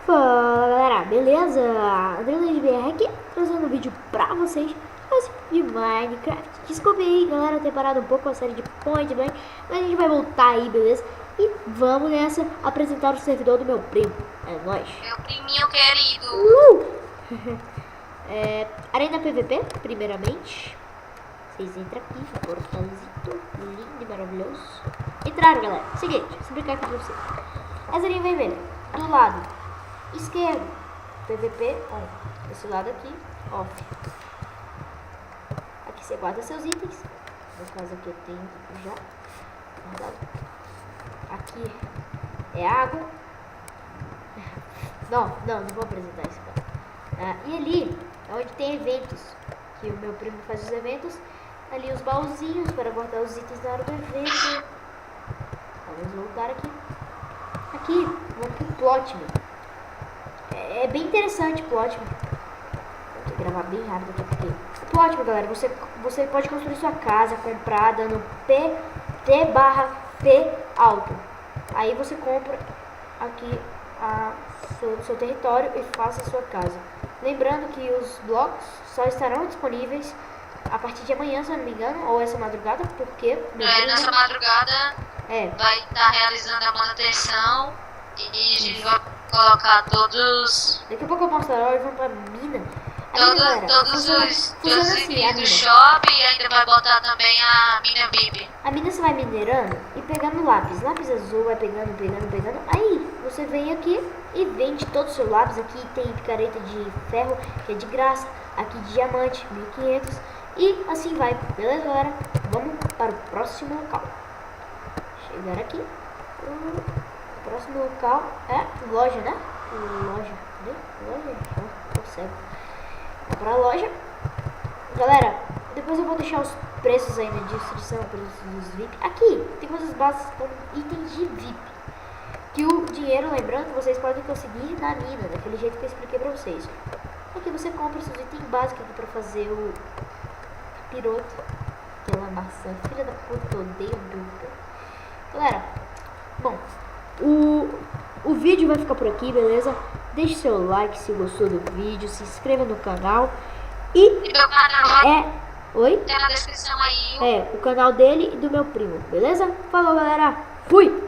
Fala galera, beleza? Adriano BR aqui, trazendo um vídeo pra vocês de Minecraft. Desculpe aí galera ter parado um pouco a série de Point Blank, mas a gente vai voltar aí, beleza? E vamos nessa apresentar o servidor do meu primo. É nóis. Meu priminho querido. Arena PVP, primeiramente. Vocês entram aqui, portalzito lindo e maravilhoso. Entraram galera, seguinte, vou explicar aqui pra vocês. Essa linha vermelha, do lado esquerdo, PVP on. Desse lado aqui, off. Aqui você guarda seus itens. No caso aqui eu tenho já guardado. Aqui é água. Não vou apresentar isso, cara. E ali é onde tem eventos, que o meu primo faz os eventos. Ali os baúzinhos para guardar os itens na hora do evento. Vamos voltar aqui. Aqui, vamos pro plot, meu. É bem interessante o plot. Vou gravar bem rápido aqui porque o plot, galera, você pode construir sua casa comprada no T/P alto. Aí você compra aqui seu território e faça a sua casa. Lembrando que os blocos só estarão disponíveis a partir de amanhã, se eu não me engano, ou essa madrugada, porque Nessa madrugada vai estar realizando a manutenção e a gente vai colocar todos. Daqui a pouco eu mostro e vamos pra mina. Todos os itens do shopping, e ainda vai botar também a mina VIP. A mina você vai minerando e pegando lápis. Lápis azul, vai pegando. Aí você vem aqui e vende todo o seu lápis. Aqui tem picareta de ferro, que é de graça. Aqui diamante, 1500. E assim vai. Beleza, galera? Vamos para o próximo local. Chegar aqui. O próximo local é loja, né? Loja. Cadê? Loja? Tô cego. Vou pra loja. Galera, depois eu vou deixar os preços aí na descrição, preços dos VIP. Aqui tem coisas básicas como itens de VIP. Que o dinheiro, lembrando, vocês podem conseguir na mina, daquele jeito que eu expliquei pra vocês. Aqui você compra seus itens básicos aqui pra fazer o piroto. Aquela maçã, filha da puta, odeio dúvida. Galera, bom, o vídeo vai ficar por aqui, beleza? Deixe seu like se gostou do vídeo, se inscreva no canal. E meu canal Oi? Tem na descrição aí. O canal dele e do meu primo, beleza? Falou, galera. Fui!